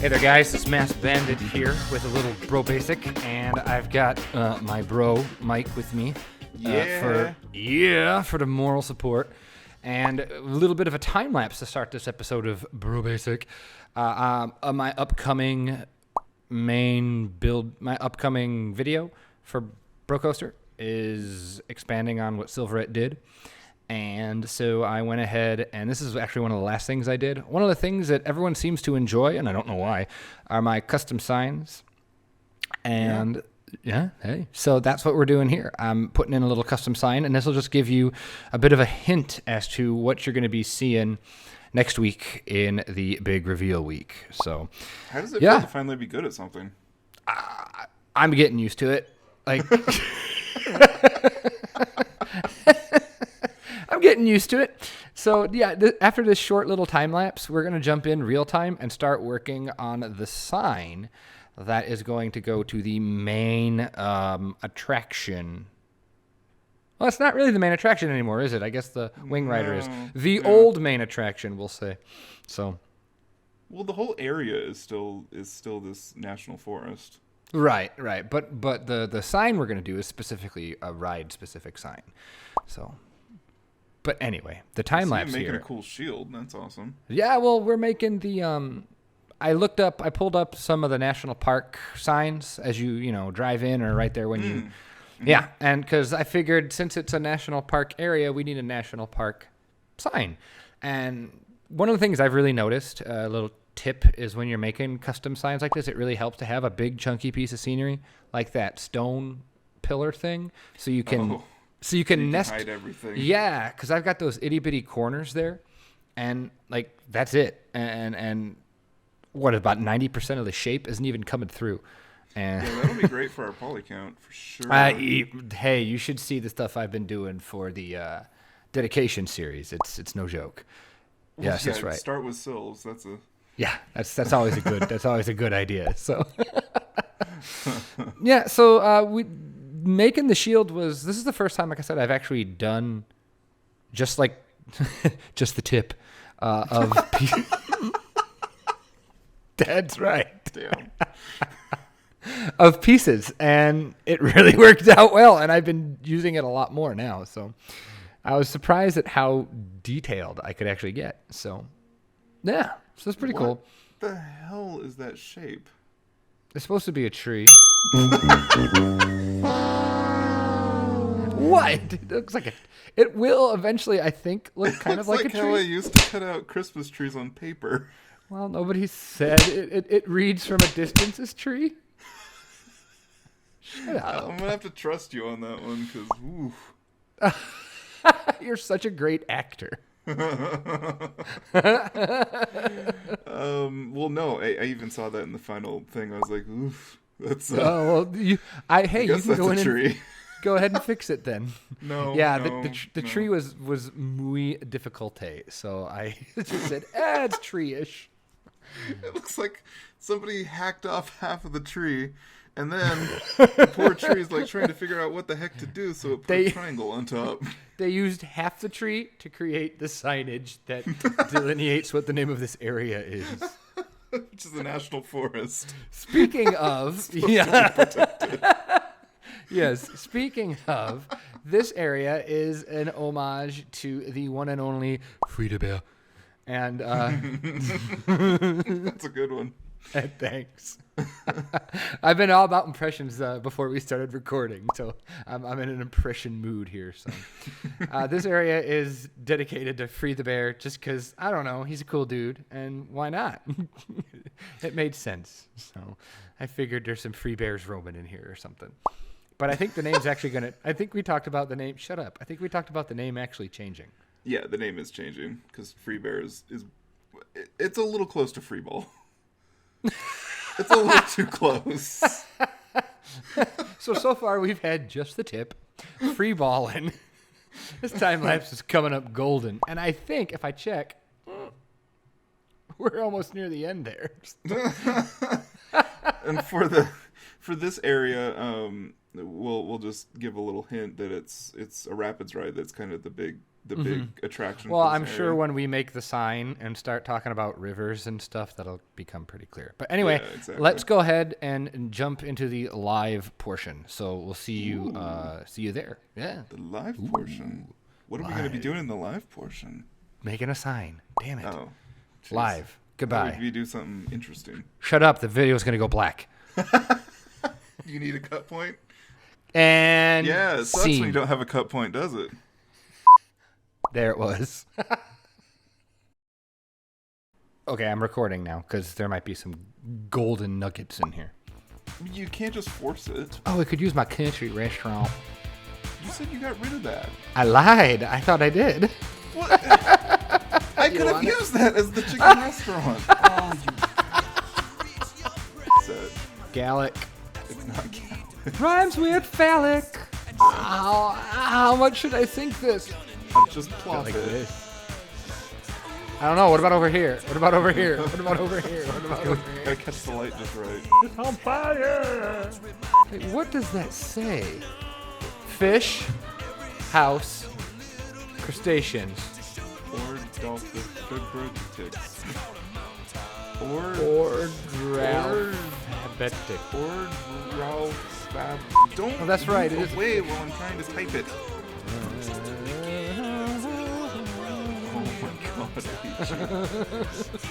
Hey there, guys. It's Masked Bandit here with a little bro basic, and I've got my bro Mike with me. For the moral support, and a little bit of a time lapse to start this episode of Bro Basic. My upcoming video for Brocoaster is expanding on what Silverette did. And so I went ahead, and this is actually one of the last things I did. One of the things that everyone seems to enjoy, and I don't know why, are my custom signs. And so that's what we're doing here. I'm putting in a little custom sign, and this will just give you a bit of a hint as to what you're going to be seeing next week in the big reveal week. So, how does it feel to finally be good at something? I'm getting used to it. Like, I'm getting used to it. So, after this short little time lapse, we're going to jump in real time and start working on the sign that is going to go to the main attraction. Well, it's not really the main attraction anymore, is it? I guess the Wing Rider is. The old main attraction, we'll say. So, well, the whole area is still this national forest. Right. But the sign we're going to do is specifically a ride-specific sign. So, but anyway, the time lapse here. Making a cool shield. That's awesome. Yeah, well, we're making the I pulled up some of the national park signs as you drive in or right there when you. Mm-hmm. Yeah, and because I figured since it's a national park area, we need a national park sign. And one of the things I've really noticed, a little tip, is when you're making custom signs like this, it really helps to have a big chunky piece of scenery like that stone pillar thing, so you can nest. Hide everything. Yeah, because I've got those itty bitty corners there, and like that's it. And what, about 90% of the shape isn't even coming through. And yeah, that'll be great for our poly count for sure. Hey, you should see the stuff I've been doing for the dedication series. It's no joke. Well, yes, that's right. Start with sills. That's always a good idea. So yeah, so we making the shield this is the first time, like I said, I've actually done just the tip of. That's right. Damn. Of pieces, and it really worked out well, and I've been using it a lot more now. So I was surprised at how detailed I could actually get. So yeah, so it's pretty cool. What the hell is that shape? It's supposed to be a tree. What? It looks like it will eventually, I think, look kind of like a tree. How I used to cut out Christmas trees on paper. Well, nobody said it reads from a distance as tree. Shut up. I'm gonna have to trust you on that one, because you're such a great actor. Well, no, I even saw that in the final thing. I was like, oof, that's. You can go in and go ahead and fix it then. The tree was muy difficulté, so I just said, it's tree-ish. It looks like somebody hacked off half of the tree, and then the poor tree is like trying to figure out what the heck to do, so it put a triangle on top. They used half the tree to create the signage that delineates what the name of this area is. Which is the national forest. Speaking of... Yes, speaking of, this area is an homage to the one and only Frida Bear. And that's a good one. Thanks. I've been all about impressions before we started recording, so I'm in an impression mood here. So this area is dedicated to Free the Bear, just because, I don't know, he's a cool dude, and why not? It made sense. So I figured there's some free bears roaming in here or something. But I think the name's actually I think we talked about the name. Shut up. I think we talked about the name actually changing. Yeah, the name is changing because Free Bear it's a little close to Free Ball. It's a little too close. So far we've had just the tip, Free Ball, and this time lapse is coming up golden. And I think if I check, we're almost near the end there. And for this area, we'll just give a little hint that it's a rapids ride that's kind of the big the big attraction. Well, for I'm this sure area. when we make the sign and start talking about rivers and stuff, that'll become pretty clear. But anyway, Yeah, exactly. let's go ahead and jump into the live portion. So we'll see you there. Yeah. The live portion. What are we going to be doing in the live portion? Making a sign. Damn it. Oh, geez. Live. Goodbye. Maybe do something interesting. Shut up. The video's going to go black. You need a cut point? And Yeah, it sucks when you don't have a cut point, does it? There it was. Okay, I'm recording now because there might be some golden nuggets in here. You can't just force it. Oh, I could use my country restaurant. You said you got rid of that. I lied. I thought I did. What? I could have used that as the chicken restaurant. Oh, you said. Gallic. It's not Gallic. Rhymes with phallic. How much should I sink this? Just plop Like it. this. I don't know. What about over here? What about over here? What about over here? What about over here? Gotta catch the light just right. It's on fire! Wait, what does that say? Fish, house, crustaceans, Or dolphin, ticks. or diabetic. Or Ralph Fab. Don't. Oh, that's right, it move is- away while I'm trying to type it. Oh my god, I hate you.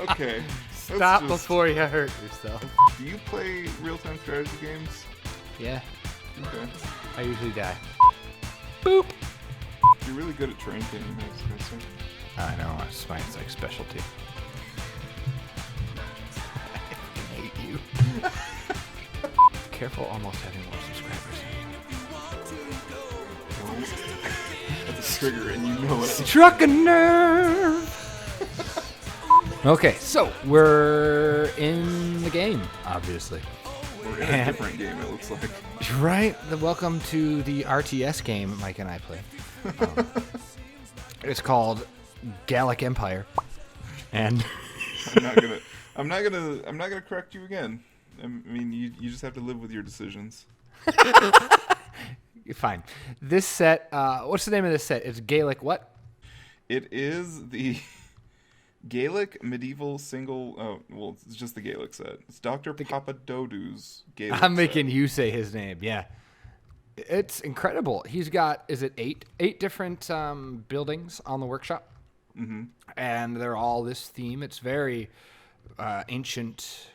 Okay. Stop before you hurt yourself. Do you play real-time strategy games? Yeah, Okay. I usually die. Boop! You're really good at terrain painting, Spencer. I know, it's my specialty. I hate you. Careful almost having more subscribers. That's a trigger, and you know it. Struck a nerve! Okay, so we're in the game, obviously. We're in a different game, it looks like. Right? Welcome to the RTS game Mike and I play. It's called Gallic Empire. And I'm not gonna correct you again. I mean, you just have to live with your decisions. fine. This set, what's the name of this set? It's Gallic what? It is the Gallic medieval single. Oh, well, it's just the Gallic set. It's Dr. Papadodu's Gallic I'm set. making you say his name. Yeah. It's incredible. He's got, is it eight different buildings on the workshop? Mm-hmm. And they're all this theme. It's very ancient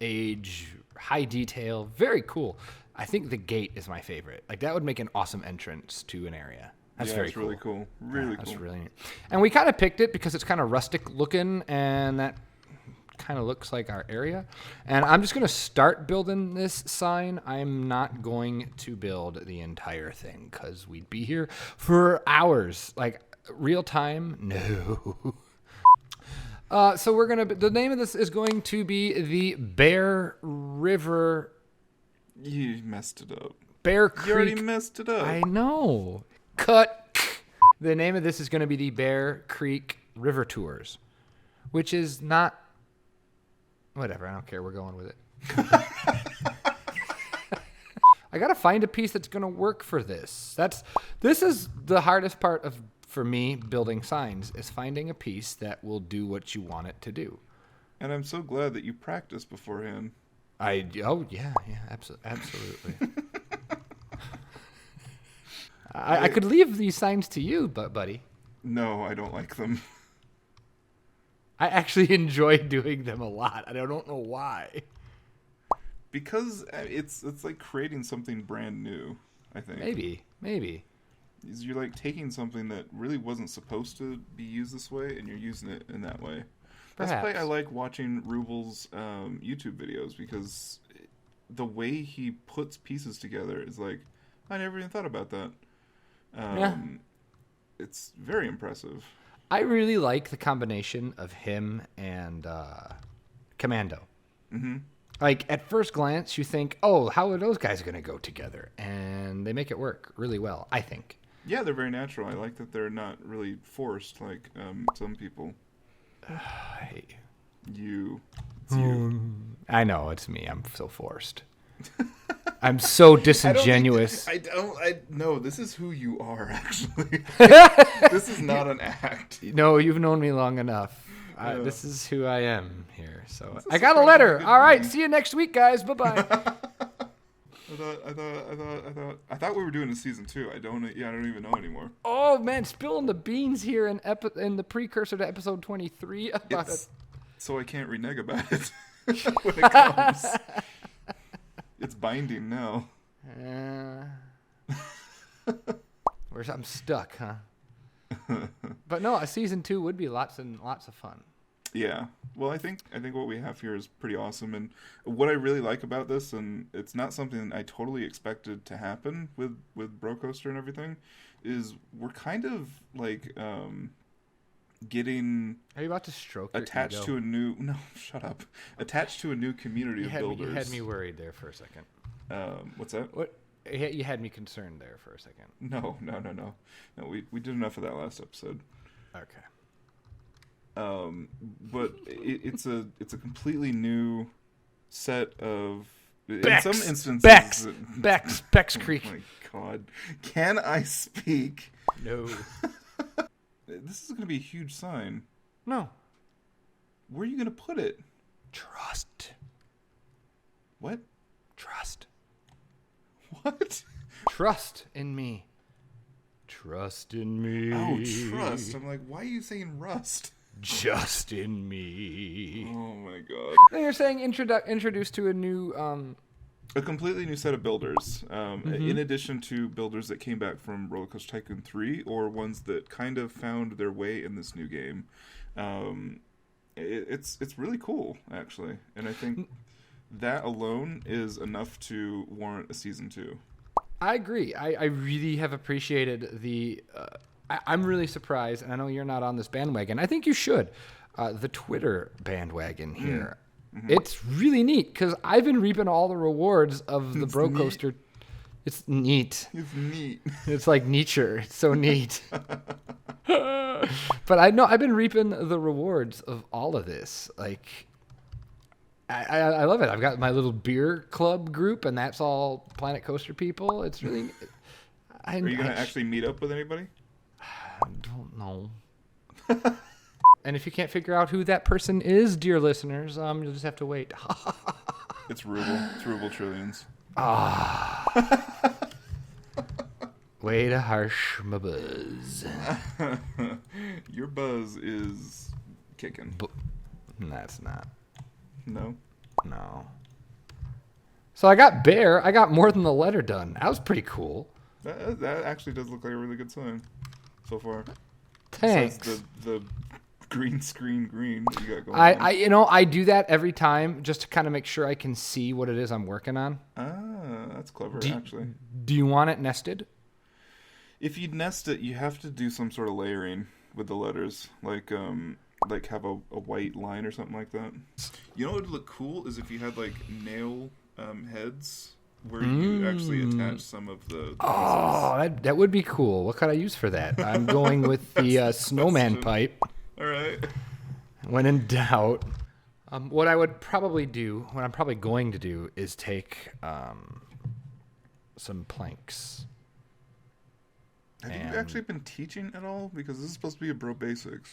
age, high detail, very cool. I think the gate is my favorite. Like that would make an awesome entrance to an area. That's very it's cool. really cool. Really cool. That's really neat. And we kind of picked it because it's kind of rustic looking, and that kind of looks like our area. And I'm just going to start building this sign. I'm not going to build the entire thing because we'd be here for hours. Like real time, no. So we're going to, the name of this is going to be the Bear River. You messed it up. Bear You already Creek. messed it up. I know. Cut. The name of this is going to be the Bear Creek River Tours, which is not. Whatever. I don't care. We're going with it. I got to find a piece that's going to work for this. This is the hardest part for me building signs is finding a piece that will do what you want it to do. And I'm so glad that you practiced beforehand. Yeah, absolutely. I could leave these signs to you, buddy. No, I don't like them. I actually enjoy doing them a lot. I don't know why. Because it's like creating something brand new, I think. Maybe. You're like taking something that really wasn't supposed to be used this way, and you're using it in that way. That's why I like watching Rubel's YouTube videos, because the way he puts pieces together is like, I never even thought about that. It's very impressive. I really like the combination of him and Commando. Mm-hmm. Like, at first glance, you think, oh, how are those guys going to go together? And they make it work really well, I think. Yeah, they're very natural. I like that they're not really forced like some people. I hate you. You. It's you. I know, it's me. I'm so forced. I'm so disingenuous. No, this is who you are, actually. This is not an act. No, you've known me long enough. This is who I am here. So I got a letter. All right, see you next week, guys. Bye-bye. I thought we were doing a season 2. I don't even know anymore. Oh man, spilling the beans here in the precursor to episode 23 about it. So I can't renege about it when it comes. It's binding now. I'm stuck, huh? But no, a season 2 would be lots and lots of fun. Yeah. Well, I think what we have here is pretty awesome, and what I really like about this, and it's not something I totally expected to happen with Brocoaster and everything, is we're kind of like getting. Are you about to stroke attached to a new? No, shut up. Attached to a new community of builders. You had me worried there for a second. What's that? What? You had me concerned there for a second. No. We did enough of that last episode. Okay. But it's a completely new set of. Bex, in some instances, Bex Creek. Oh my God, can I speak? No. This is going to be a huge sign. No. Where are you going to put it? Trust. What? Trust. What? Trust in me. Trust in me. Oh, trust. I'm like, why are you saying rust? Just in me. Oh my God. You're saying introduced to a new a completely new set of builders, in addition to builders that came back from Roller Coaster Tycoon 3 or ones that kind of found their way in this new game. It's really cool, actually, and I think that alone is enough to warrant a season 2. I agree. I really have appreciated the. I'm really surprised, and I know you're not on this bandwagon. I think you should. The Twitter bandwagon here. Mm-hmm. It's really neat because I've been reaping all the rewards of the Brocoaster. It's neat. It's neat. It's like nature. It's so neat. But I know I've been reaping the rewards of all of this. Like, I love it. I've got my little beer club group, and that's all Planet Coaster people. It's really. Are you going to actually meet up with anybody? I don't know. And if you can't figure out who that person is, dear listeners, you'll just have to wait. It's Ruble. It's Ruble Trillions. Way to harsh my buzz. Your buzz is kicking. That's not. No? No. So I got Bear. I got more than the letter done. That was pretty cool. That actually does look like a really good sign so far. Thanks. Besides the green screen green that you got going on. I do that every time just to kind of make sure I can see what it is I'm working on. Ah, that's clever, actually. Do you want it nested? If you nest it, you have to do some sort of layering with the letters, like have a white line or something like that. You know what would look cool is if you had like nail heads where you actually attach some of the that would be cool. What could I use for that? I'm going with the snowman pipe. All right. When in doubt, what I'm probably going to do is take some planks. Have you actually been teaching at all? Because this is supposed to be a Bro Basics.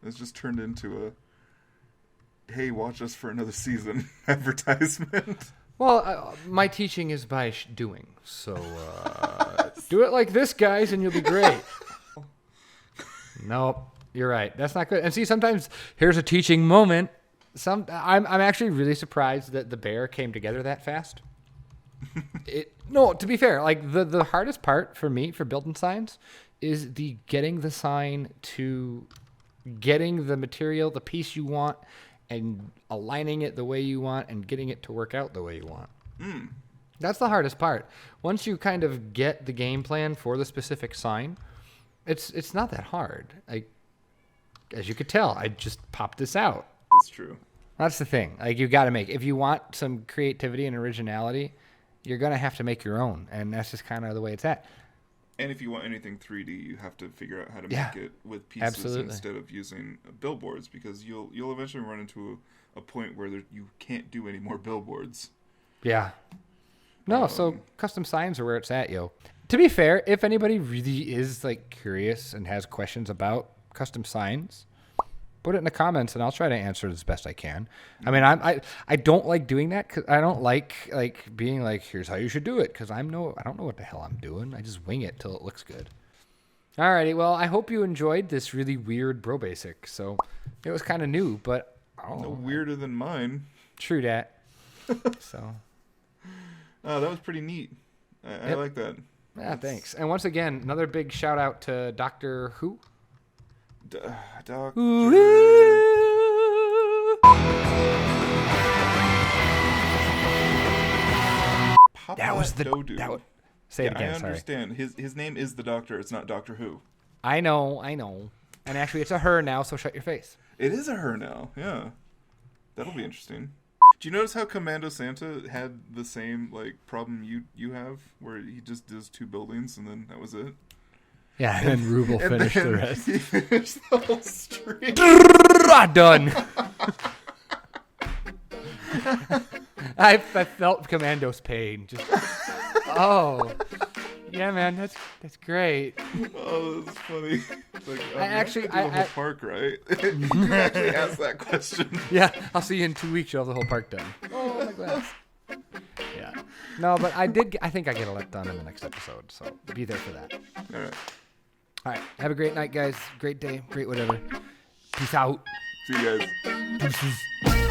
It's just turned into a, hey, watch us for another season advertisement. Well, my teaching is by doing. So do it like this, guys, and you'll be great. Nope, you're right. That's not good. And see, sometimes here's a teaching moment. I'm actually really surprised that the Bear came together that fast. To be fair, like the hardest part for me for building signs is the getting the sign to getting the material, the piece you want, and aligning it the way you want and getting it to work out the way you want. That's the hardest part. Once you kind of get the game plan for the specific sign, it's not that hard. As you could tell, I just popped this out. That's true. That's the thing. Like, you got to if you want some creativity and originality, you're going to have to make your own. And that's just kind of the way it's at. And if you want anything 3D, you have to figure out how to make it with pieces instead of using billboards, because you'll eventually run into a point where you can't do any more billboards. Yeah. No, so custom signs are where it's at, yo. To be fair, if anybody really is like curious and has questions about custom signs, put it in the comments and I'll try to answer it as best I can. I mean, I don't like doing that because I don't like being like, here's how you should do it, because I don't know what the hell I'm doing. I just wing it till it looks good. Alrighty, well, I hope you enjoyed this really weird Bro Basic. So it was kind of new, but no weirder than mine. True that. So. Oh, that was pretty neat. I like that. Yeah, thanks. And once again, another big shout out to Dr. Who? Doctor. Papadodu. Say it again, I understand. Sorry. His name is the Doctor. It's not Doctor Who. I know. And actually, it's a her now, so shut your face. It is a her now, yeah. That'll be interesting. Do you notice how Commando Santa had the same problem you have, where he just does 2 buildings and then that was it? Yeah, and then Ruble finished the rest. He finished the whole street. Done. I felt Commando's pain. Just yeah, man, that's great. Oh, that's funny. Like, I the whole park, right? You actually asked that question. Yeah, I'll see you in 2 weeks. You'll have the whole park done. Oh my glass. Yeah. No, but I think I get a lot done in the next episode, so be there for that. All right. Have a great night, guys. Great day. Great whatever. Peace out. See you guys. Deuces.